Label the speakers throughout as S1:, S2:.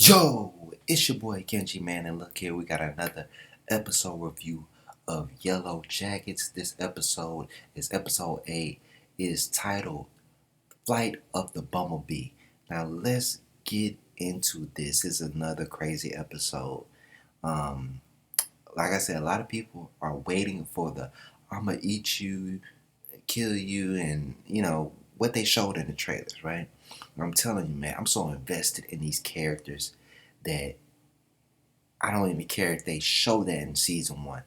S1: Yo, it's your boy Kenji, man, and look here, we got another episode review of Yellowjackets. This episode is episode 8. It is titled Flight of the Bumblebee. Now let's get into this. This is another crazy episode. Like I said, a lot of people are waiting for the I'ma eat you, kill you, and what they showed in the trailers, right? I'm telling you, man, I'm so invested in these characters that I don't even care if they show that in season 1.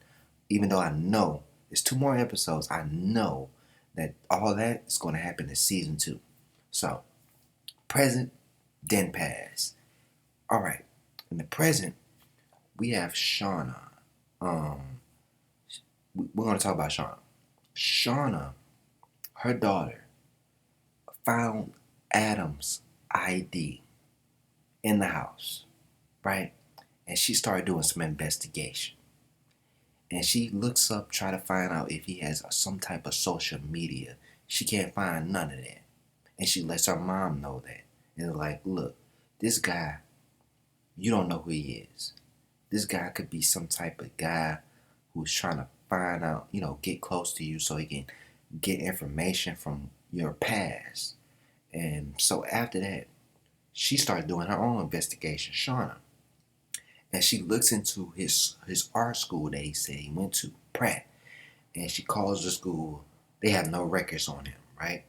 S1: Even though I know there's 2 more episodes, I know that all that is going to happen in season 2. So, present, then past. All right, in the present, we have Shauna. We're going to talk about Shauna. Shauna, her daughter, found Adam's ID in the house, right? And she started doing some investigation. And she looks up, try to find out if he has some type of social media. She can't find none of that. And she lets her mom know that. And they're like, look, this guy, you don't know who he is. This guy could be some type of guy who's trying to find out, get close to you so he can get information from your past. And so after that, she started doing her own investigation, Shauna. And she looks into his art school that he said he went to, Pratt. And she calls the school. They have no records on him, right?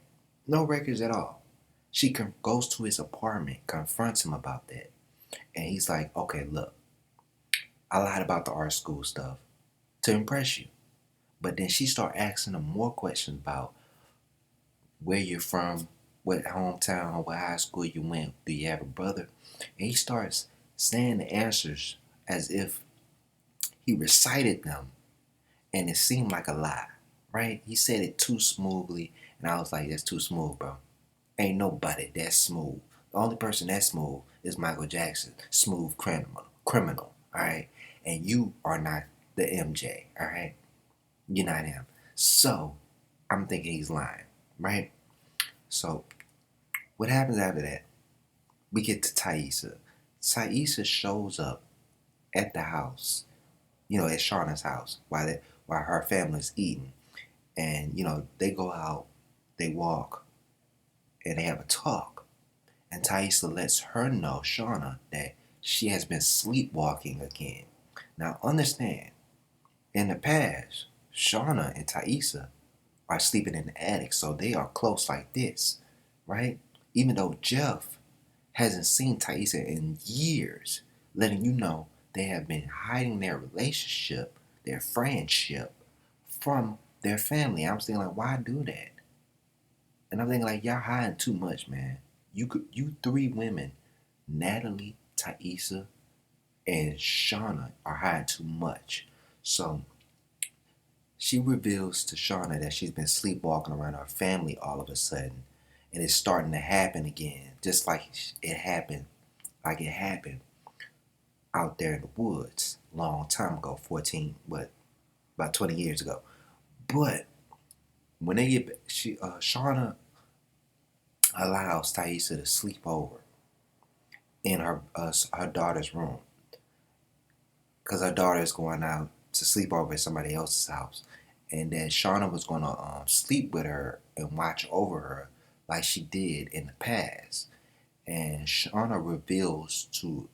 S1: No records at all. She goes to his apartment, confronts him about that. And he's like, okay, look, I lied about the art school stuff to impress you. But then she started asking him more questions about where you're from, what hometown, what high school you went, do you have a brother? And he starts saying the answers as if he recited them, and it seemed like a lie, right? He said it too smoothly, and I was like, that's too smooth, bro. Ain't nobody that smooth. The only person that's smooth is Michael Jackson, smooth criminal, all right? And you are not the MJ, all right? You're not him. So, I'm thinking he's lying, right? So, what happens after that? We get to Taissa. Taissa shows up at the house, at Shauna's house while her family's eating. And, they go out, they walk, and they have a talk. And Taissa lets her know, Shauna, that she has been sleepwalking again. Now, understand, in the past, Shauna and Taissa are sleeping in the attic, so they are close like this, right? Even though Jeff hasn't seen Taissa in years, letting you know they have been hiding their relationship, their friendship, from their family. I'm saying, like, why do that? And I'm thinking, like, y'all hiding too much, man. You 3 women, Natalie, Taissa, and Shauna, are hiding too much. So she reveals to Shauna that she's been sleepwalking around her family all of a sudden. And it's starting to happen again, just like it happened out there in the woods a long time ago, about 20 years ago. But when they get, Shauna allows Taissa to sleep over in her daughter's room, because her daughter is going out to sleep over at somebody else's house, and then Shauna was going to sleep with her and watch over her like she did in the past. And Shauna reveals to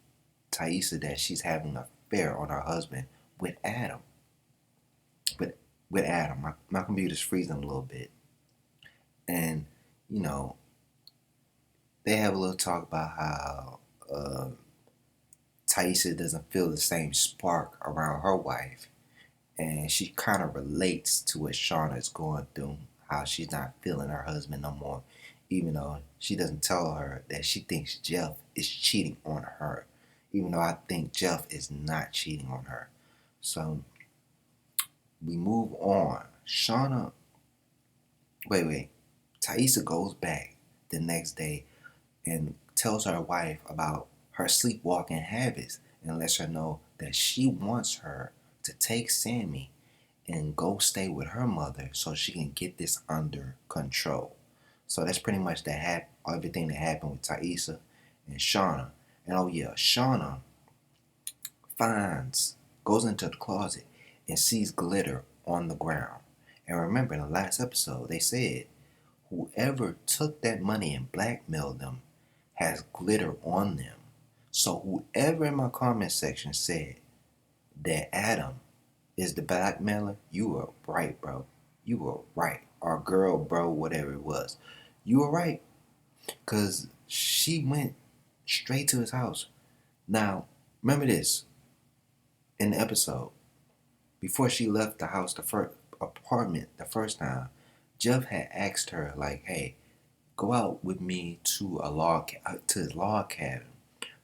S1: Taissa that she's having an affair on her husband with Adam. With Adam. My computer's freezing a little bit. And, they have a little talk about how Taissa doesn't feel the same spark around her wife. And she kind of relates to what Shauna is going through, how she's not feeling her husband no more, even though she doesn't tell her that she thinks Jeff is cheating on her, even though I think Jeff is not cheating on her. So we move on. Taissa goes back the next day and tells her wife about her sleepwalking habits and lets her know that she wants her to take Sammi and go stay with her mother so she can get this under control. So that's pretty much everything that happened with Taissa and Shauna. And oh yeah, Shauna goes into the closet and sees glitter on the ground. And remember, in the last episode, they said whoever took that money and blackmailed them has glitter on them. So whoever in my comment section said that Adam is the blackmailer, you were right, bro. You were right. Or girl, bro, whatever it was. You were right. Because she went straight to his house. Now, remember this. In the episode, before she left the house, the first apartment, the first time, Jeff had asked her, like, hey, go out with me to his log cabin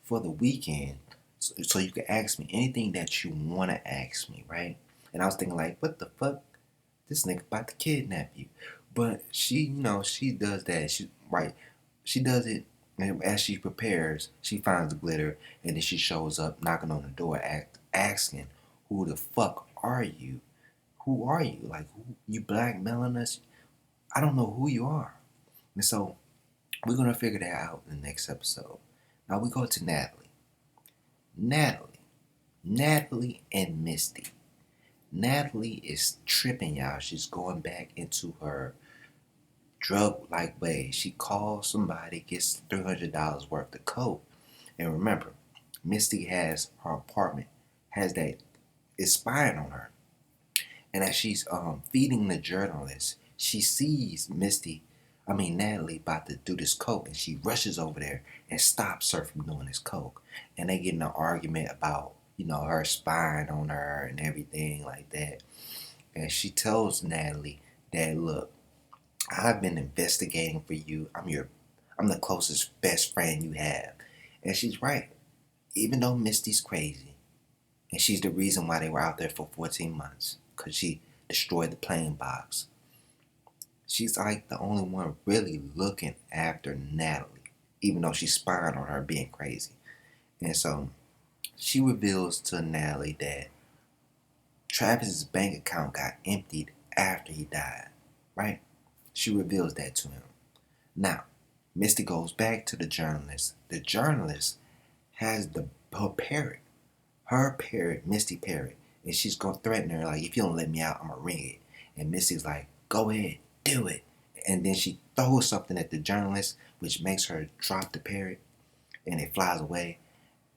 S1: for the weekend so you can ask me anything that you want to ask me, right? And I was thinking, like, what the fuck? This nigga about to kidnap you. But she, she does that. She does it, and as she prepares, she finds the glitter, and then she shows up knocking on the door asking, who the fuck are you? Who are you? Like, you blackmailing us? I don't know who you are. And so we're going to figure that out in the next episode. Now we go to Natalie. Natalie and Misty. Natalie is tripping, y'all. She's going back into her drug-like way. She calls somebody, gets $300 worth of coke. And remember, Misty has her apartment, is spying on her. And as she's feeding the journalist, she sees Natalie about to do this coke, and she rushes over there and stops her from doing this coke. And they get in an argument about, her spying on her and everything like that. And she tells Natalie that, look, I've been investigating for you. I'm the closest best friend you have. And she's right. Even though Misty's crazy, and she's the reason why they were out there for 14 months, because she destroyed the plane box. She's like the only one really looking after Natalie, even though she's spying on her being crazy. And so she reveals to Natalie that Travis's bank account got emptied after he died, right? She reveals that to him. Now, Misty goes back to the journalist. The journalist has her parrot, Misty parrot, and she's going to threaten her, like, if you don't let me out, I'm going to ring it. And Misty's like, go ahead, do it. And then she throws something at the journalist, which makes her drop the parrot, and it flies away.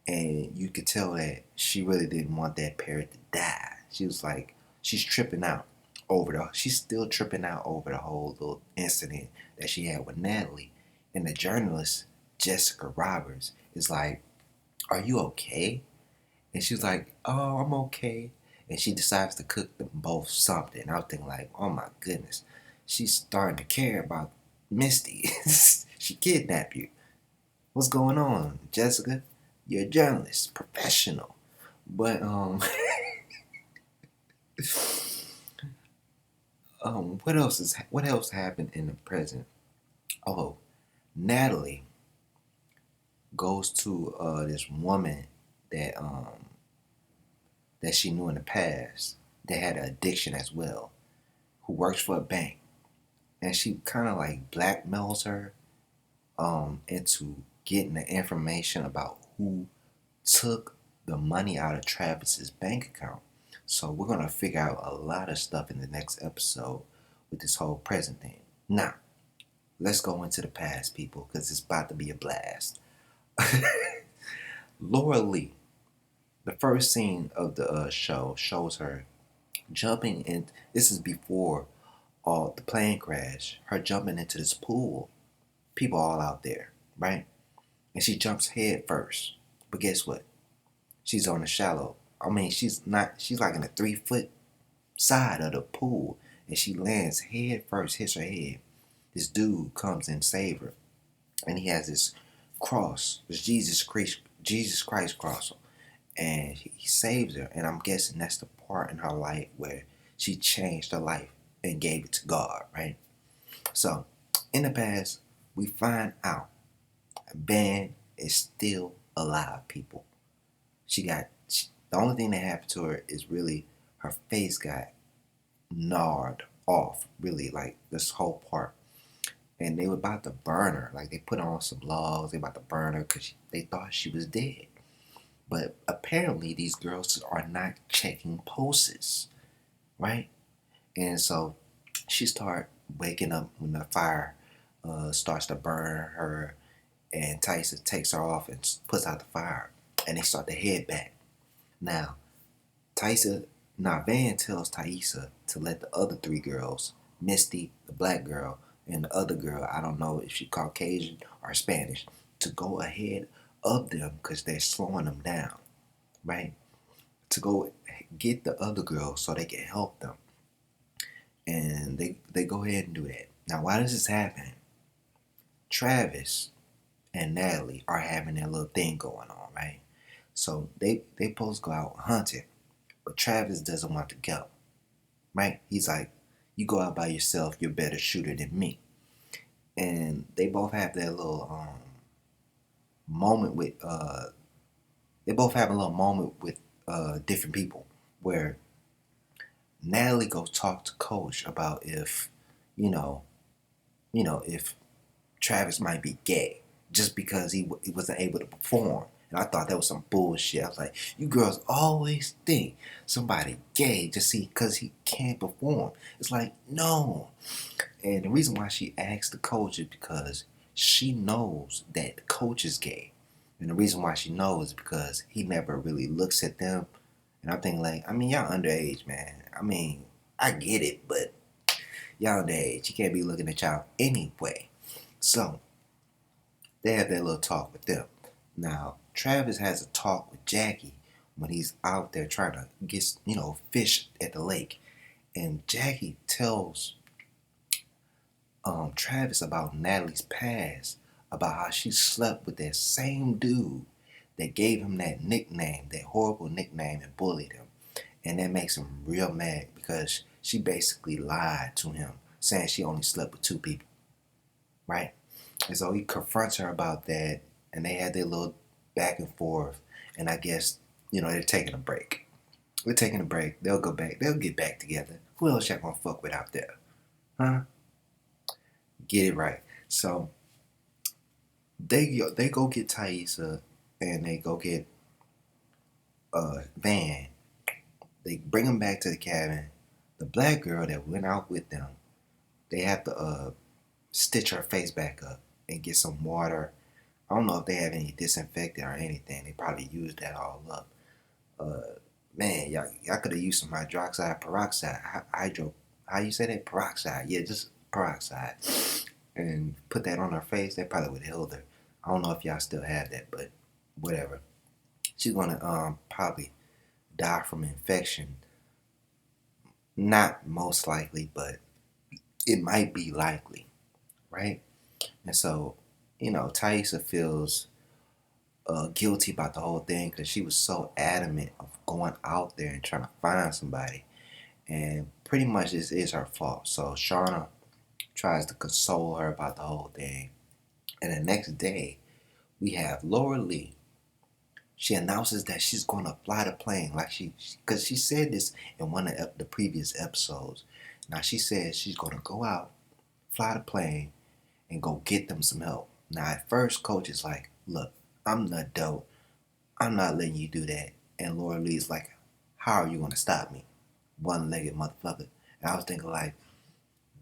S1: And you could tell that she really didn't want that parrot to die. She was like, she's still tripping out over the whole little incident that she had with Natalie. And the journalist, Jessica Roberts, is like, are you okay? And she's like, oh, I'm okay. And she decides to cook them both something. I was thinking, like, oh my goodness, she's starting to care about Misty. She kidnapped you. What's going on, Jessica? You're a journalist, professional. But what else happened in the present? Oh, Natalie goes to this woman that she knew in the past that had an addiction as well, who works for a bank, and she kind of like blackmails her into getting the information about who took the money out of Travis's bank account. So we're gonna figure out a lot of stuff in the next episode with this whole present thing. Now, let's go into the past, people, because it's about to be a blast. Laura Lee, the first scene of the show shows her jumping in. This is before the plane crash. Her jumping into this pool. People all out there, right? And she jumps head first. But guess what? She's on the shallow. She's like in the 3-foot side of the pool. And she lands head first, hits her head. This dude comes and saves her. And he has this cross, this Jesus Christ cross. And he saves her. And I'm guessing that's the part in her life where she changed her life and gave it to God, right? So, in the past, we find out Ben is still alive, people. The only thing that happened to her is really her face got gnawed off, really, like this whole part. and they were about to burn her. Like, they put on some logs, they about to burn her because they thought she was dead. But apparently these girls are not checking pulses, right? And so she start waking up when the fire starts to burn her, and Tyson takes her off and puts out the fire, and they start to head back. Now, Van tells Taissa to let the other three girls, Misty, the black girl, and the other girl, I don't know if she's Caucasian or Spanish, to go ahead of them because they're slowing them down, right? To go get the other girls so they can help them. And they go ahead and do that. Now, why does this happen? Travis and Natalie are having their little thing going on, right? So they supposed to go out hunting, but Travis doesn't want to go, right? He's like, you go out by yourself, you're a better shooter than me. And they both have their little moment with they both have a little moment with different people where Natalie goes talk to Coach about if if Travis might be gay just because he wasn't able to perform. And I thought that was some bullshit. I was like, you girls always think somebody gay just because he can't perform. It's like, no. And the reason why she asked the coach is because she knows that the coach is gay. And the reason why she knows is because he never really looks at them. And I'm thinking like, I mean, y'all underage, man. I mean, I get it, but y'all underage. You can't be looking at y'all anyway. So, they have that little talk with them. Now, Travis has a talk with Jackie when he's out there trying to get, fish at the lake. And Jackie tells Travis about Natalie's past, about how she slept with that same dude that gave him that nickname, that horrible nickname, and bullied him. And that makes him real mad because she basically lied to him, saying she only slept with 2 people, right? And so he confronts her about that, and they had their little back and forth, and I guess, they're taking a break. They're taking a break. They'll go back. They'll get back together. Who else y'all gonna fuck with out there? Huh? Get it right. So, they go get Taissa, and they go get Van. They bring them back to the cabin. The black girl that went out with them, they have to stitch her face back up and get some water. I don't know if they have any disinfectant or anything. They probably used that all up. Man, y'all could have used some peroxide. How you say that? Peroxide. Yeah, just peroxide. And put that on her face. That probably would have healed her. I don't know if y'all still have that, but whatever. She's gonna probably die from infection. Not most likely, but it might be likely, right? And so, Taissa feels guilty about the whole thing because she was so adamant of going out there and trying to find somebody. And pretty much this is her fault. So Shauna tries to console her about the whole thing. And the next day, we have Laura Lee. She announces that she's going to fly the plane. Because she said this in one of the previous episodes. Now she says she's going to go out, fly the plane, and go get them some help. Now at first, Coach is like, look, I'm an adult. I'm not letting you do that. And Laura Lee's like, how are you going to stop me? One-legged motherfucker. And I was thinking like,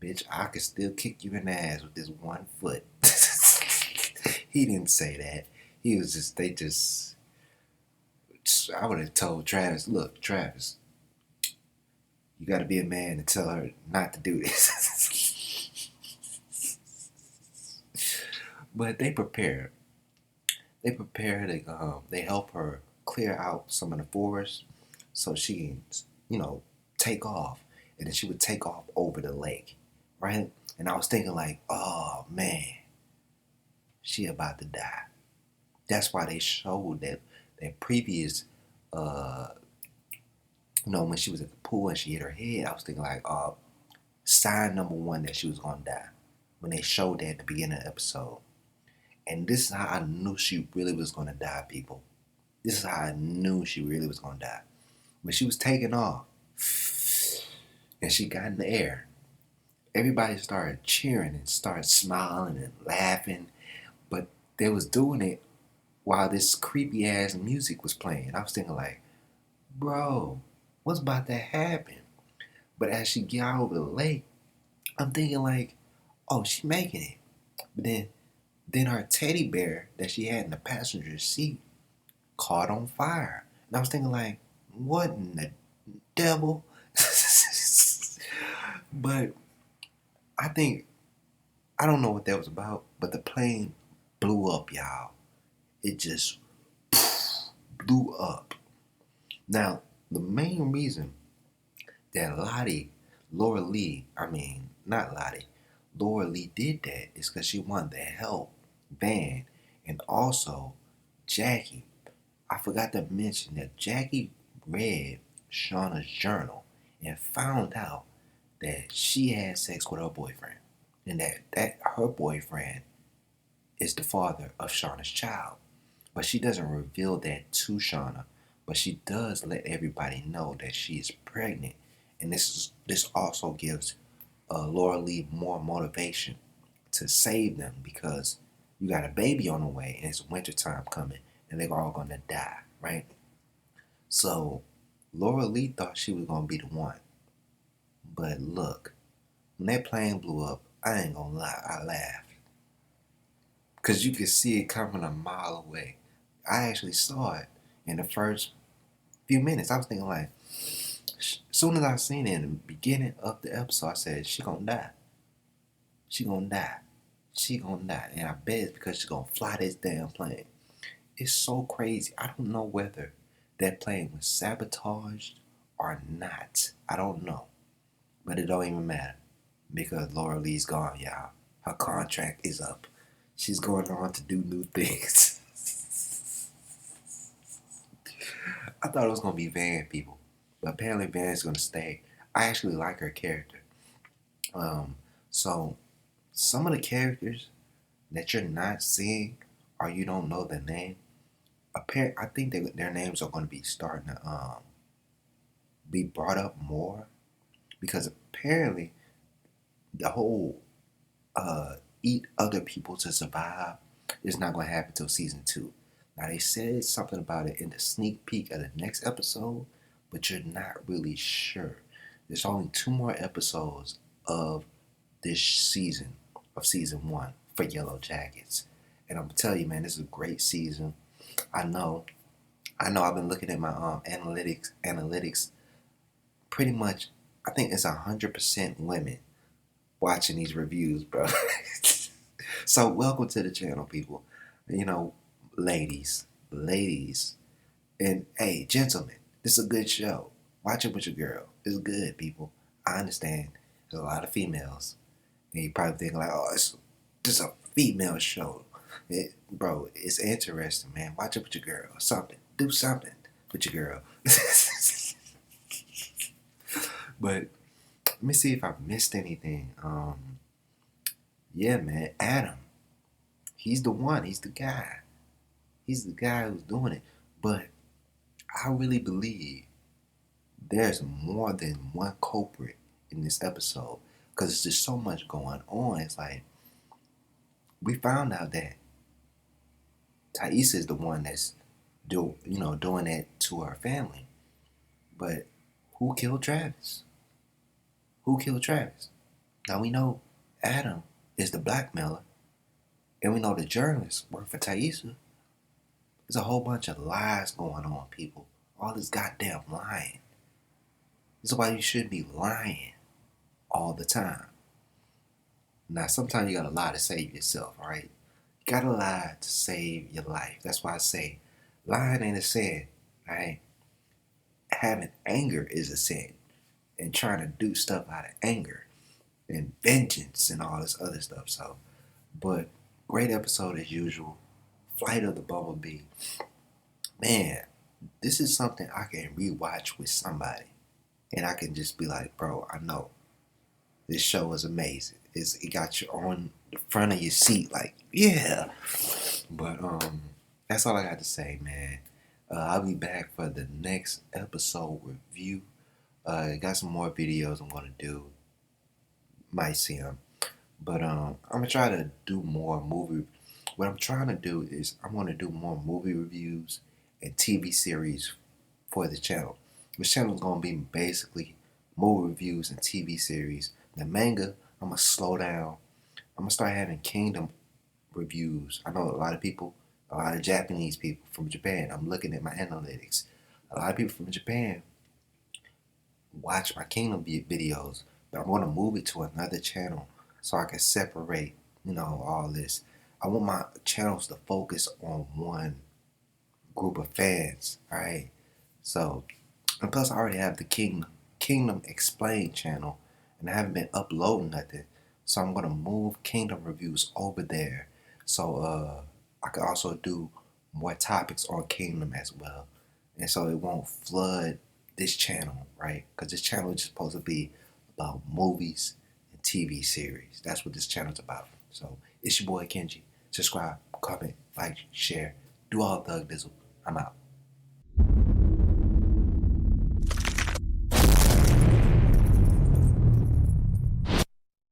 S1: bitch, I could still kick you in the ass with this one foot. He didn't say that. He was just, I would have told Travis, look, Travis, you got to be a man to tell her not to do this. But they prepare. They help her clear out some of the forest so she can, take off. And then she would take off over the lake, right? And I was thinking like, oh, man, she about to die. That's why they showed that previous, when she was at the pool and she hit her head, I was thinking like, sign number 1 that she was going to die. When they showed that at the beginning of the episode. And this is how I knew she really was going to die, people. This is how I knew she really was going to die. When she was taking off and she got in the air, everybody started cheering and started smiling and laughing, but they was doing it while this creepy ass music was playing. I was thinking like, bro, what's about to happen? But as she got over the lake, I'm thinking like, oh, she making it. But then her teddy bear that she had in the passenger seat caught on fire. And I was thinking like, what in the devil? But I don't know what that was about, but the plane blew up, y'all. It just blew up. Now, the main reason that Laura Lee did that is because she wanted to help Van, and also Jackie. I forgot to mention that Jackie read Shauna's journal and found out that she had sex with her boyfriend, and that her boyfriend is the father of Shauna's child. But she doesn't reveal that to Shauna, but she does let everybody know that she is pregnant, and this also gives Laura Lee more motivation to save them, because you got a baby on the way and it's wintertime coming and they're all gonna die, right? So Laura Lee thought she was gonna be the one. But look, when that plane blew up, I ain't gonna lie, I laughed. Because you could see it coming a mile away. I actually saw it in the first few minutes. I was thinking like, as soon as I seen it in the beginning of the episode, I said, she gonna die. She gonna die. She gonna die. And I bet it's because she's gonna fly this damn plane. It's so crazy. I don't know whether that plane was sabotaged or not. I don't know. But it don't even matter, because Laura Lee's gone, y'all. Her contract is up. She's going on to do new things. I thought it was going to be Van, people. But apparently Van's going to stay. I actually like her character. So some of the characters that you're not seeing or you don't know their name, I think their names are going to be starting to be brought up more, because apparently the whole eat other people to survive is not going to happen until season 2. Now, they said something about it in the sneak peek of the next episode, but you're not really sure. There's only 2 more episodes of this season, of season 1 for Yellowjackets. And I'm going to tell you, man, this is a great season. I know I've been looking at my analytics. Pretty much, I think it's 100% women watching these reviews, bro. So welcome to the channel, people. You know, ladies, and hey, gentlemen, this is a good show. Watch it with your girl. It's good, people. I understand there's a lot of females, and you probably think like, oh, this is a female show. Bro, it's interesting, man. Watch it with your girl. Something. Do something with your girl. But let me see if I missed anything. Yeah, man, Adam. He's the one. He's the guy. He's the guy who's doing it. But I really believe there's more than one culprit in this episode, because there's just so much going on. It's like, we found out that Taissa is the one that's doing that to her family. But who killed Travis? Who killed Travis? Now, we know Adam is the blackmailer, and we know the journalists work for Taissa. There's a whole bunch of lies going on, people. All this goddamn lying. This is why you shouldn't be lying all the time. Now, sometimes you gotta lie to save yourself, alright? You gotta lie to save your life. That's why I say lying ain't a sin, alright? Having anger is a sin. And trying to do stuff out of anger and vengeance and all this other stuff. So, but great episode as usual. Flight of the Bumblebee. Man, this is something I can rewatch with somebody, and I can just be like, bro, I know this show is amazing. It got you on the front of your seat, like, yeah. But that's all I got to say, man. I'll be back for the next episode review. Got some more videos I'm gonna do. might see them. But I'm gonna try to do more movie. What I'm trying to do is I'm gonna do more movie reviews and TV series for the channel. This channel is gonna be basically movie reviews and TV series. The manga, I'm gonna slow down. I'm gonna start having Kingdom reviews. I know a lot of people, a lot of Japanese people from Japan. I'm looking at my analytics. A lot of people from Japan watch my Kingdom videos, but I'm gonna move it to another channel so I can separate, all this. I want my channels to focus on one group of fans, all right? So, and plus I already have the Kingdom Explained channel, and I haven't been uploading nothing. So I'm gonna move Kingdom reviews over there. So I could also do more topics on Kingdom as well. And so it won't flood this channel, right? Because this channel is supposed to be about movies and TV series. That's what this channel's about. So it's your boy Kenji. Subscribe, comment, like, share, do all thug dizzle. I'm out.